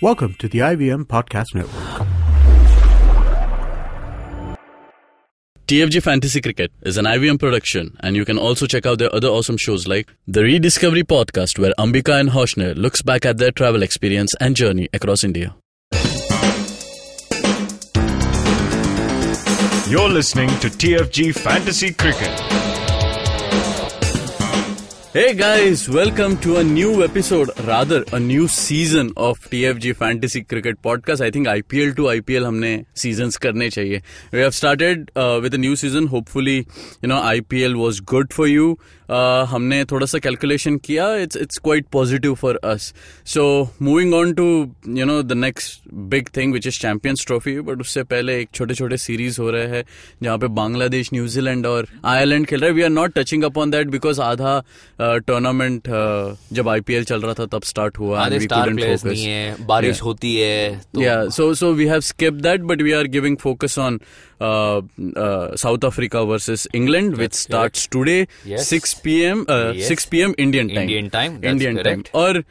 Welcome to the IVM Podcast Network. TFG Fantasy Cricket is an IVM production, and you can also check out their other awesome shows like the Rediscovery Podcast, where Ambika and Hoshner looks back at their travel experience and journey across India. You're listening to TFG Fantasy Cricket. Hey guys, welcome to a new episode, rather a new season of TFG Fantasy Cricket Podcast. I think IPL to IPL हमने seasons करने चाहिए. We have started with a new season. Hopefully, IPL was good for you. हमने थोड़ा सा calculation किया. It's quite positive for us. So moving on to the next big thing, which is Champions Trophy. But उससे पहले एक छोटे-छोटे series हो रहे हैं जहाँ पे बांग्लादेश, न्यूजीलैंड और आयरलैंड खेल रहे हैं. We are not touching upon that because आधा टूर्नामेंट जब आईपीएल चल रहा था तब स्टार्ट हुआ. स्टार प्लेयर्स नहीं है, बारिश होती है तो so we have skipped that, but we are giving focus on South Africa versus England, which starts today, 6 p.m. Indian time. और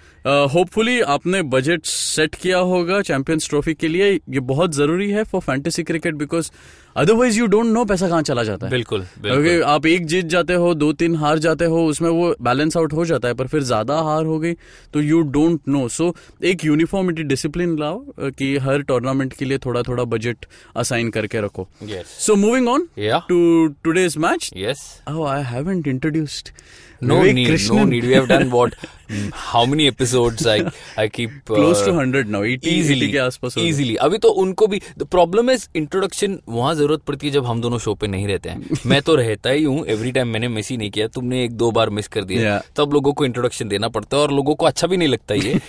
होपफुली आपने बजट सेट किया होगा चैंपियंस ट्रॉफी के लिए. ये बहुत जरूरी है for fantasy cricket because otherwise you don't know पैसा कहाँ चला जाता है. बिल्कुल. क्योंकि आप एक जीत जाते हो, 2-3 हार जाते हो, उसमें वो बैलेंस आउट हो जाता है, पर फिर ज्यादा हार हो गई तो यू डोंट नो. सो एक यूनिफॉर्मिटी, डिसिप्लिन लाओ कि हर टूर्नामेंट के लिए थोड़ा थोड़ा बजट असाइन करके रखो. So moving on to today's match. Yes. Oh, I haven't introduced. No need. We have done what? How many episodes? I keep close to 100 now. 80 के आसपास. Easily. अभी तो उनको भी the problem is introduction वहाँ जरूरत पड़ती है जब हम दोनों शो पे नहीं रहते हैं. मैं तो रहता ही हूँ. Every time मैंने मिस ही नहीं किया. तुमने 1-2 बार मिस कर दिया. तब लोगों को इंट्रोडक्शन देना पड़ता है और लोगों को अच्छा भी नहीं लगता ये.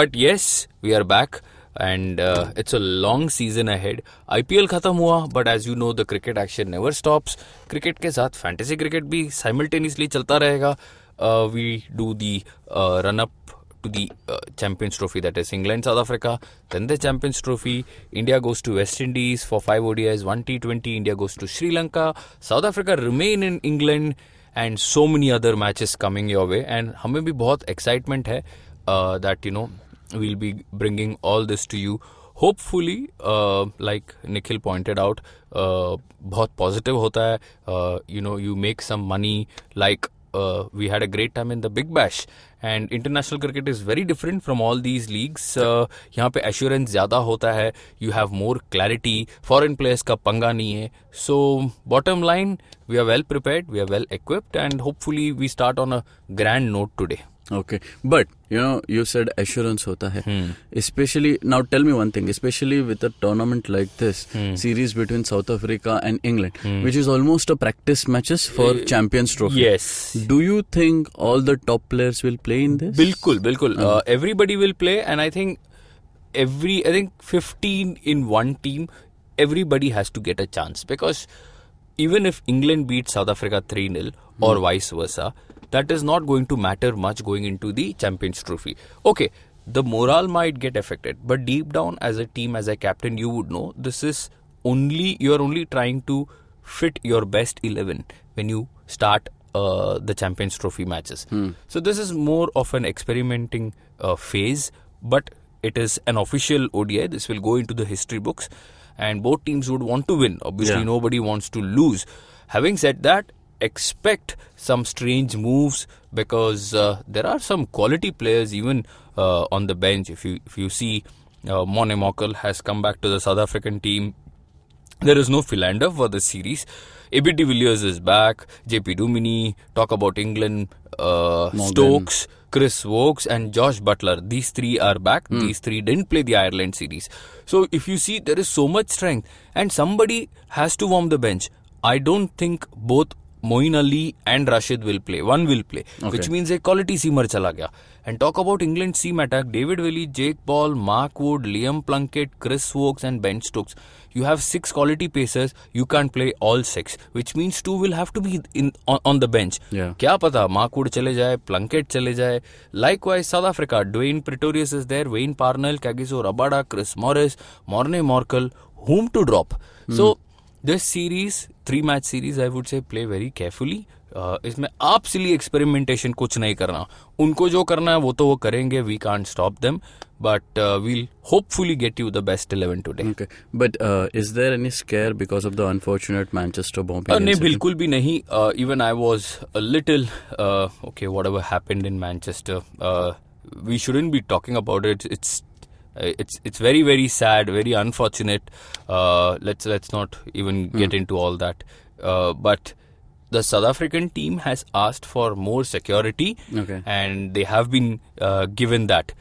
But yes, we are back. And it's a long season ahead. IPL खत्म हुआ, but as you know, the cricket action never stops. Cricket के साथ fantasy cricket भी simultaneously चलता रहेगा. We do the run-up to the Champions Trophy, that is England, South Africa. Then the Champions Trophy. India goes to West Indies for 5 ODIs, 1 T20. India goes to Sri Lanka. South Africa remain in England. And so many other matches coming your way. And हमें भी बहुत excitement है that, we'll be bringing all this to you. Hopefully, like Nikhil pointed out, बहुत positive होता है. You make some money. Like we had a great time in the Big Bash. And international cricket is very different from all these leagues. यहाँ पे assurance ज़्यादा होता है. You have more clarity. Foreign players का पंगा नहीं है. So bottom line, we are well prepared. We are well equipped. And hopefully we start on a grand note today. Okay, but you said assurance hota hai. Especially now, tell me one thing. Especially with a tournament like this, series between South Africa and England, which is almost a practice matches for Champions Trophy. Yes. Do you think all the top players will play in this? Bilkul. Everybody will play, and I think 15 in one team, everybody has to get a chance, because even if England beats South Africa 3-0 or vice versa, that is not going to matter much going into the Champions Trophy. Okay, the morale might get affected, but deep down as a team, as a captain, you would know this is you're only trying to fit your best 11 when you start the Champions Trophy matches. So this is more of an experimenting phase, but it is an official ODI. This will go into the history books, and both teams would want to win. Obviously, nobody wants to lose. Having said that, expect some strange moves, because there are some quality players even on the bench. If you see, Morne Morkel has come back to the South African team. There is no Philander for the series. AB de Villiers is back. JP Duminy. Talk about England. Stokes, Chris Wokes and Josh Butler. These three are back. These three didn't play the Ireland series. So if you see, there is so much strength, and somebody has to warm the bench. I don't think both Moeen Ali and Rashid will play. One will play, which means a quality seamer chala gaya. And talk about England's seam attack: David Willey, Jake Paul, Mark Wood, Liam Plunkett, Chris Wokes and Ben Stokes. You have 6 quality pacers. You can't play all 6, which means 2 will have to be on the bench. क्या पता Mark Wood चले जाए, Plunkett चले जाए. Likewise, South Africa, Dwayne Pretorius is there, Wayne Parnell, Kagiso Rabada, Chris Morris, Morne Morkel. Whom to drop? So this series, 3-match series, I would say play very carefully. इसमें आप सिली experimentation कुछ नहीं करना. उनको जो करना है वो तो वो करेंगे. We can't stop them, but we'll hopefully get you the best 11 today. Okay, but is there any scare because of the unfortunate Manchester bombing नहीं, incident? बिल्कुल भी नहीं. Even I was a little okay. Whatever happened in Manchester, we shouldn't be talking about it. It's very, very sad, very unfortunate. Let's not even get into all that. But the South African team has asked for more security, Okay. and they have been given that,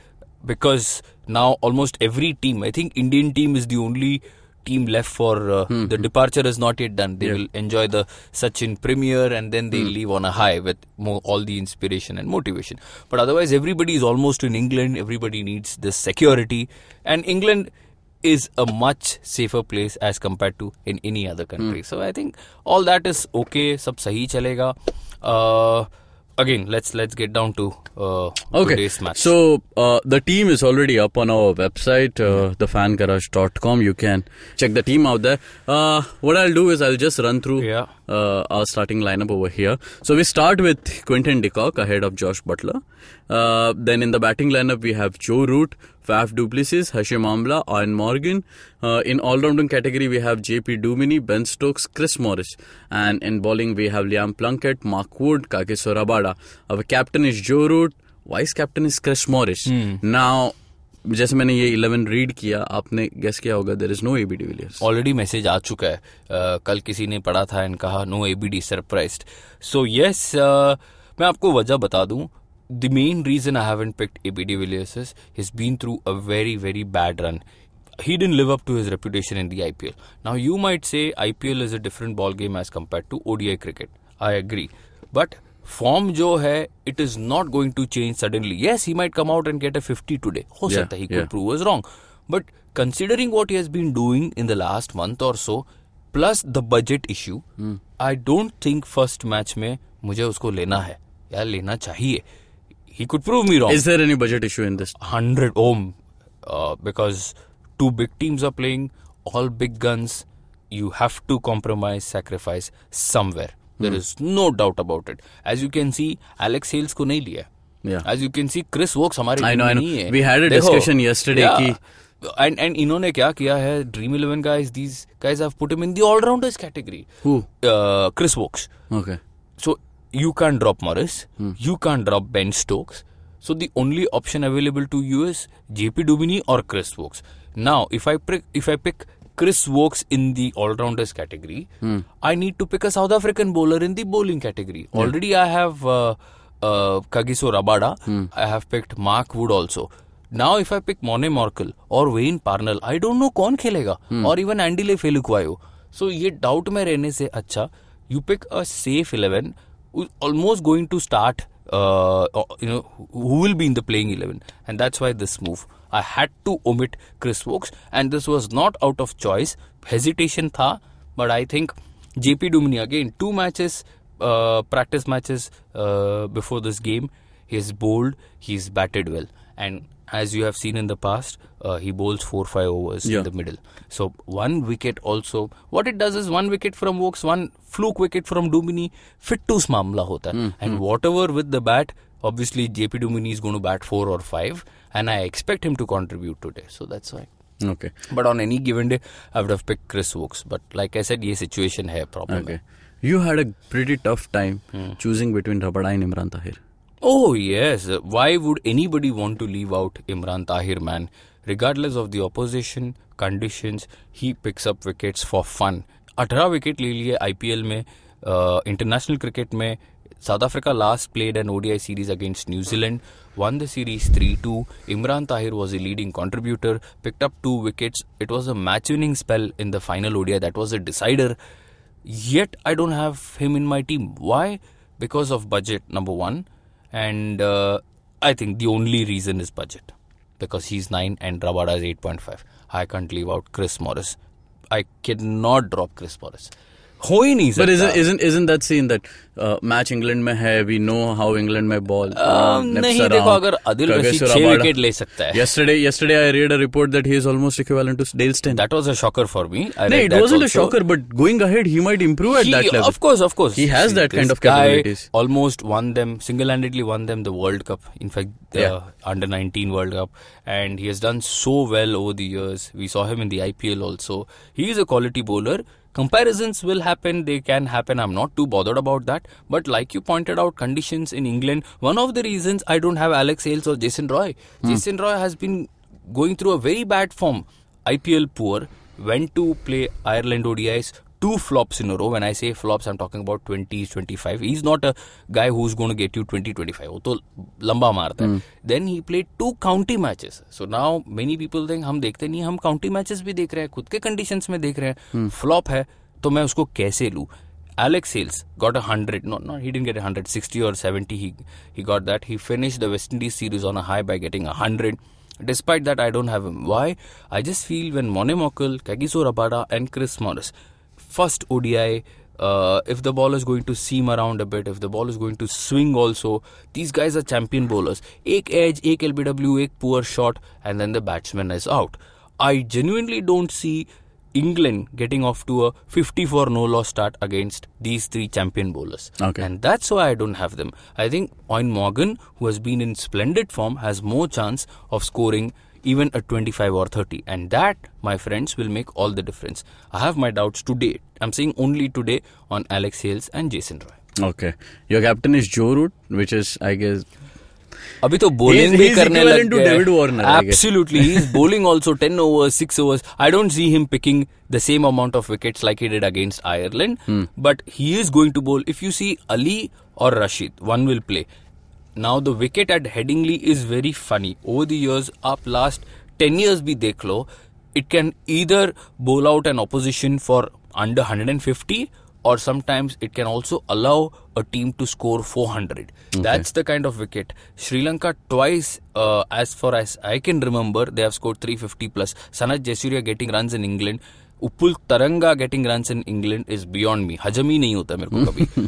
because now almost every team, I think Indian team is the only team left for the departure is not yet done. They will enjoy the Sachin premiere, and then they leave on a high with all the inspiration and motivation. But otherwise, everybody is almost in England. Everybody needs this security, and England is a much safer place as compared to in any other country. So I think all that is okay. Sab sahi chalega. Again, let's get down to today's match. So the team is already up on our website, thefangarage.com. You can check the team out there. What I'll do is I'll just run through our starting lineup over here. So we start with Quinton de Kock ahead of Josh Butler. Then in the batting lineup we have Joe Root, Faf du Plessis, Hashim Amla, Ian Morgan. In all-rounding category we have JP Duminy, Ben Stokes, Chris Morris. And in bowling we have Liam Plunkett, Mark Wood, Kagiso Rabada. Our captain is Joe Root, vice captain is Chris Morris. Now, जैसे मैंने ये 11 read किया, आपने guess किया होगा there is no AB de Villiers. Already message आ चुका है. कल किसी ने पढ़ा था एंड कहा no ABD surprised. So yes, मैं आपको वजह बता दूं. The main reason I haven't picked AB de Villiers is he's been through a very, very bad run. He didn't live up to his reputation in the IPL. Now you might say IPL is a different ball game as compared to ODI cricket. I agree. But form जो है, it is not going to change suddenly. Yes, he might come out and get a 50 today. हो सकता है he could prove us wrong. But considering what he has been doing in the last month or so, plus the budget issue, I don't think first match में मुझे उसको लेना है या लेना चाहिए. He could prove me wrong. Is there any budget issue in this? 100 because two big teams are playing, all big guns. You have to compromise, sacrifice somewhere. There is no doubt about it. As you can see, Alex Hales को नहीं लिया. Yeah. As you can see, Chris Wokes हमारे I know. नहीं है. We had a discussion yesterday कि and इन्होंने क्या किया है? Dream 11 guys, these guys have put him in the all-rounders category. Who? Chris Wokes. Okay. So you can't drop Morris. You can't drop Ben Stokes. So the only option available to you is JP Duminy or Chris Wokes. Now, if I pick Chris Wokes in the all-rounders category, I need to pick a South African bowler in the bowling category. Already I have Kagiso Rabada. I have picked Mark Wood also. Now if I pick Morne Morkel or Wayne Parnell, I don't know कौन खेलेगा. Or even Andy Felukwayo. So ये doubt में रहने से अच्छा, you pick a safe 11 who's almost going to start, who will be in the playing 11. And that's why this move. I had to omit Chris Wokes, and this was not out of choice. Hesitation tha, but I think JP Duminy, again, 2 matches, practice matches before this game, he's bowled, he's batted well. And as you have seen in the past, he bowls 4-5 overs in the middle. So 1 wicket also. What it does is 1 wicket from Wokes, 1 fluke wicket from Duminy, fit to मामला होता है. And whatever with the bat, obviously JP Duminy is going to bat 4 or 5, and I expect him to contribute today. So that's why. Okay. But on any given day, I would have picked Chris Wokes. But like I said, ये situation है, problem. Okay. You had a pretty tough time choosing between Rabada and Imran Tahir. Oh yes, why would anybody want to leave out Imran Tahir, man? Regardless of the opposition, conditions, he picks up wickets for fun. 18 wicket ले लिए IPL में. International cricket में South Africa last played an ODI series against New Zealand, won the series 3-2. Imran Tahir was a leading contributor, picked up 2 wickets. It was a match-winning spell in the final ODI. That was a decider. Yet I don't have him in my team. Why? Because of budget, number one. And I think the only reason is budget. Because he's 9 and Rabada is 8.5. I can't leave out Chris Morris. I cannot drop Chris Morris. हो ही नहीं But सकता. isn't that scene that match England में है, we know how England में ball नहीं देखो, अगर Adil Rashid 6 wicket ले सकता है. Yesterday I read a report that he is almost equivalent to Dale Steyn. That was a shocker for me. No, it wasn't a shocker, but going ahead, he might improve at that level. Of course. He has that kind of This guy capabilities. almost single-handedly won them the World Cup. In fact, the Under 19 World Cup. And he has done so well over the years. We saw him in the IPL also. He is a quality bowler. Comparisons will happen, they can happen. I'm not too bothered about that. But like you pointed out, conditions in England, one of the reasons I don't have Alex Hales or Jason Roy. Jason Roy has been going through a very bad form. IPL poor, went to play Ireland ODIs, 2 flops in a row. When I say flops, I'm talking about 20s, 25. He's not a guy who's going to get you 20, 25. वो तो लंबा मारता है. Then he played 2 county matches. So now many people think हम देखते नहीं, हम county matches भी देख रहे हैं, खुद के conditions में देख रहे हैं. Flop है, तो मैं उसको कैसे लूँ? Alex Hales got 100. No, he didn't get 100. 60 or 70 he got that. He finished the West Indies series on a high by getting 100. Despite that, I don't have him. Why? I just feel when Mone Mokal, Kagiso Rabada and Chris Morris, first ODI, if the ball is going to seam around a bit, if the ball is going to swing also, these guys are champion bowlers. Ek edge, ek LBW, ek poor shot, and then the batsman is out. I genuinely don't see England getting off to a 54 no-loss start against these 3 champion bowlers. Okay. And that's why I don't have them. I think Eoin Morgan, who has been in splendid form, has more chance of scoring even a 25 or 30. And that, my friends, will make all the difference. I have my doubts today. I'm saying only today on Alex Hales and Jason Roy. Okay. Your captain is Joe Root, which is, I guess... अभी तो bowling भी करने लग गया. David Warner, Absolutely. He's bowling also 10 overs, 6 overs. I don't see him picking the same amount of wickets like he did against Ireland. But he is going to bowl. If you see Ali or Rashid, one will play. Now the wicket at Headingley is very funny. Over the years, up last 10 years bhi dekh lo, it can either bowl out an opposition for under 150 or sometimes it can also allow a team to score 400. Okay. That's the kind of wicket. Sri Lanka twice, as far as I can remember, they have scored 350 plus. Sanath Jayasuriya getting runs in England. Upul Taranga getting runs in England is beyond me. Hajam ही नहीं होता मेरे को कभी.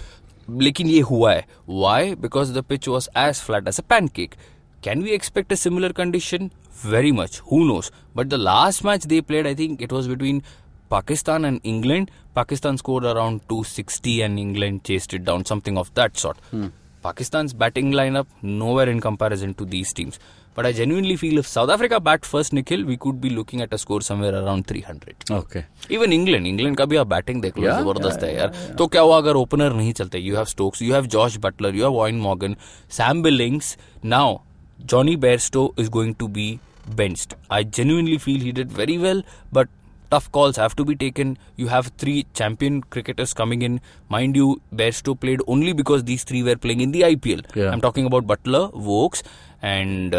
लेकिन ये हुआ है. Why? Because the pitch was as flat as a pancake. Can we expect a similar condition? Very much. Who knows? But the last match they played, I think it was between Pakistan and England. Pakistan scored around 260 and England chased it down, something of that sort. Pakistan's batting lineup, nowhere in comparison to these teams. But I genuinely feel if South Africa bat first, Nikhil, we could be looking at a score somewhere around 300. Okay. Even England का भी आप batting देख लो, जबरदस्त है यार. तो क्या हुआ अगर ओपनर नहीं चलते? You have Stokes, you have Josh Butler, you have Eoin Morgan, Sam Billings. Now, Johnny Bairstow is going to be benched. I genuinely feel he did very well, but tough calls have to be taken. You have 3 champion cricketers coming in. Mind you, Bairstow played only because these 3 were playing in the IPL. Yeah. I'm talking about Butler, Vokes and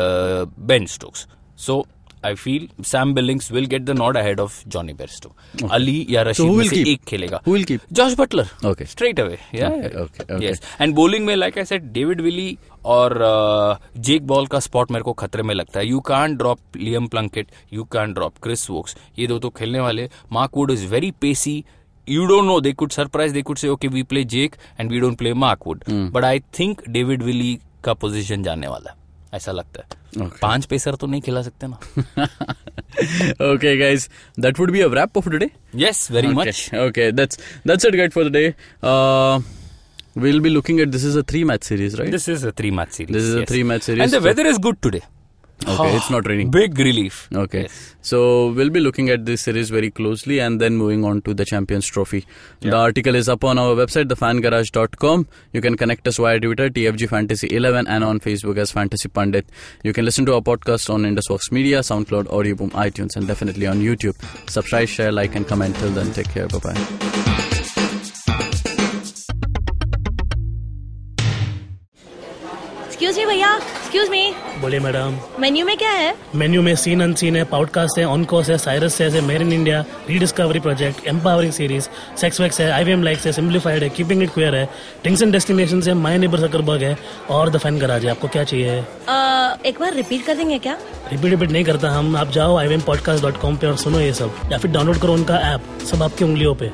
Ben Stokes. So, I feel Sam Billings will get the nod ahead of Johnny Bairstow. Okay. Ali या Rashid में से एक खेलेगा. Who will keep? Josh Butler. Okay. Straight away. Yeah. Okay. Yes. And bowling में, like I said, David Willey और Jake Ball का spot मेरे को खतरे में लगता है. You can't drop Liam Plunkett. You can't drop Chris Wokes. ये 2 तो खेलने वाले. Mark Wood is very pacey. You don't know. They could surprise. They could say, okay, we play Jake and we don't play Mark Wood. But I think David Willey का position जाने वाला है. ऐसा लगता है. 5 पेसर तो नहीं खिला सकते ना. Okay, guys, that would be a wrap of today. Yes, very much. Okay, that's it, guys, for the day. We'll be looking at, this is a 3-match series, right? This is a 3-match series. This is a 3-match series. And the weather is good today. Okay, it's not raining. Big relief. Okay. Yes. So, we'll be looking at this series very closely and then moving on to the Champions Trophy. Yeah. The article is up on our website, thefangarage.com. You can connect us via Twitter, TFG Fantasy 11, and on Facebook as Fantasy Pundit. You can listen to our podcast on IndusVox Media, SoundCloud, Audioboom, iTunes, and definitely on YouTube. Subscribe, share, like, and comment. Till then, take care. Bye-bye. Excuse me भैया, excuse me. बोलिए madam. Menu में क्या है? Menu में scene unseen है, podcast है, on course है, Cyrus है, made in India, rediscovery project, empowering series, sex wax है, IVM लाइक्स है, सिंप्लीफाइड है, कीपिंग इट क्वियर है, थिंग्स एंड डेस्टिनेशंस है, माय नेबर सकरबर्ग है और द फैन गराज है. आपको क्या चाहिए? एक बार रिपीट कर देंगे क्या? रिपीट नहीं करता हम. आप जाओ IVMpodcast.com पे और सुनो ये सब, या फिर डाउनलोड करो उनका ऐप. सब आपकी उंगलियों पे.